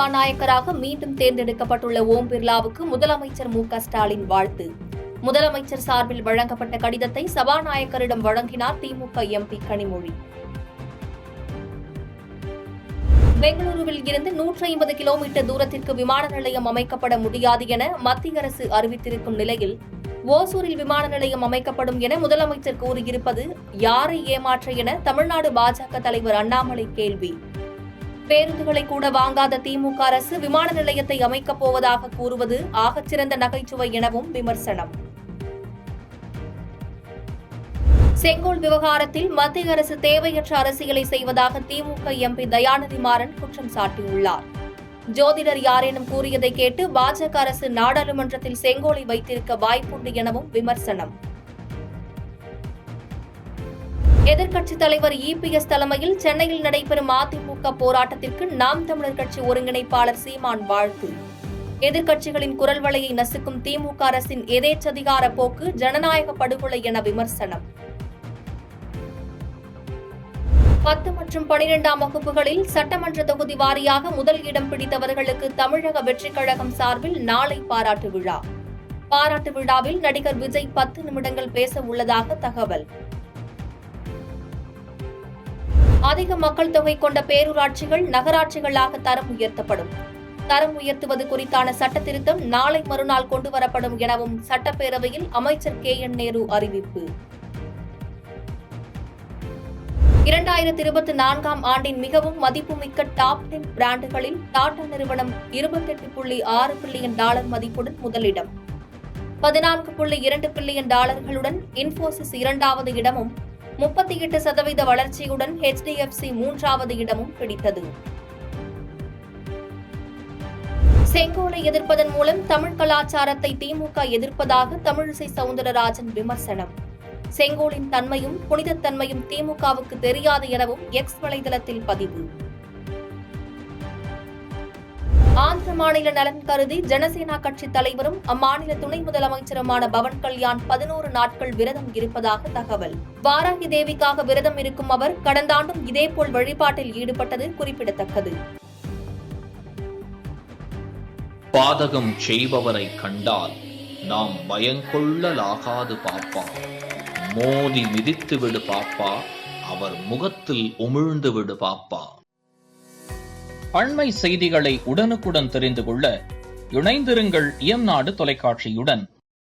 சபாநாயகராக மீண்டும் தேர்ந்தெடுக்கப்பட்டுள்ள ஓம் பிர்லாவுக்கு முதலமைச்சர் மு.க.ஸ்டாலின் வாழ்த்து. முதலமைச்சர் சார்பில் வழங்கப்பட்ட கடிதத்தை சபாநாயகரிடம் வழங்கினார் திமுக எம்பி கனிமொழி. பெங்களூருவில் இருந்து 150 கிலோமீட்டர் தூரத்திற்கு விமான நிலையம் அமைக்கப்பட முடியாது என மத்திய அரசு அறிவித்திருக்கும் நிலையில் ஓசூரில் விமான நிலையம் அமைக்கப்படும் என முதலமைச்சர் கூறியிருப்பது யாரை ஏமாற்ற என தமிழ்நாடு பாஜக தலைவர் அண்ணாமலை கேள்வி. பேருந்துகளை கூட வாங்காத திமுக அரசு விமான நிலையத்தை அமைக்கப் போவதாக கூறுவது ஆகச்சிறந்த நகைச்சுவை எனவும் விமர்சனம். செங்கோல் விவகாரத்தில் மத்திய அரசு தேவையற்ற அரசியலை செய்வதாக திமுக எம்பி தயாநிதி மாறன் குற்றம் சாட்டியுள்ளார். ஜோதிடர் யாரேனும் கூறியதை கேட்டு பாஜக அரசு நாடாளுமன்றத்தில் செங்கோலை வைத்திருக்க வாய்ப்புண்டு எனவும் விமர்சனம். எதிர்க்கட்சித் தலைவர் இபிஎஸ் தலைமையில் சென்னையில் நடைபெறும் அதிமுக போராட்டத்திற்கு நாம் தமிழர் கட்சி ஒருங்கிணைப்பாளர் சீமான் வாழ்த்து. எதிர்க்கட்சிகளின் குரல் வலையை நசுக்கும் திமுக அரசின் எதேச்சதிகார போக்கு ஜனநாயக படுகொலை என விமர்சனம். 10 மற்றும் 12ஆம் வகுப்புகளில் சட்டமன்ற தொகுதி வாரியாக முதல் இடம் பிடித்தவர்களுக்கு தமிழக வெற்றிக் கழகம் சார்பில் நாளை பாராட்டு விழா. பாராட்டு விழாவில் நடிகர் விஜய் 10 நிமிடங்கள் பேச உள்ளதாக தகவல். அதிக மக்கள் தொகை கொண்ட பேரூராட்சிகள் நகராட்சிகளாக தரம் உயர்த்தப்படும். தரம் உயர்த்துவது குறித்தான சட்ட திருத்தம் நாளை மறுநாள் கொண்டுவரப்படும் எனவும் சட்டப்பேரவையில் அமைச்சர் KN நேரு அறிவிப்பு. 2024ஆம் ஆண்டின் மிகவும் மதிப்புமிக்க டாப் 10 பிராண்டுகளில் டாடா நிறுவனம் $28.6 பில்லியன் மதிப்புடன் முதலிடம், $14.2 பில்லியன் இன்ஃபோசிஸ் 2வது இடமும் 38% வளர்ச்சியுடன் HDFC 3வது இடமும் பிடித்தது. செங்கோலை எதிர்ப்பதன் மூலம் தமிழ் கலாச்சாரத்தை திமுக எதிர்ப்பதாக தமிழிசை சவுந்தரராஜன் விமர்சனம். செங்கோலின் தன்மையும் புனிதத்தன்மையும் திமுகவுக்கு தெரியாது எனவும் எக்ஸ் வலைதளத்தில் பதிவு. ஆந்திர மாநில நலன் கருதி ஜனசேனா கட்சி தலைவரும் அம்மாநில துணை முதலமைச்சருமான பவன் கல்யாண் 11 நாட்கள் விரதம் இருப்பதாக தகவல். வாராகி தேவிக்காக விரதம் இருக்கும் அவர் கடந்த ஆண்டும் இதேபோல் வழிபாட்டில் ஈடுபட்டது குறிப்பிடத்தக்கது. பாதகம் செய்பவரை கண்டால் நாம் பயங்கொள்ளலாகாது பாப்பா, மோதி மிதித்து விடு பாப்பா, அவர் முகத்தில் உமிழ்ந்து விடு பாப்பா. அண்மை செய்திகளை உடனுக்குடன் தெரிந்து கொள்ள இணைந்திருங்கள் இயம்நாடு தொலைக்காட்சியுடன்.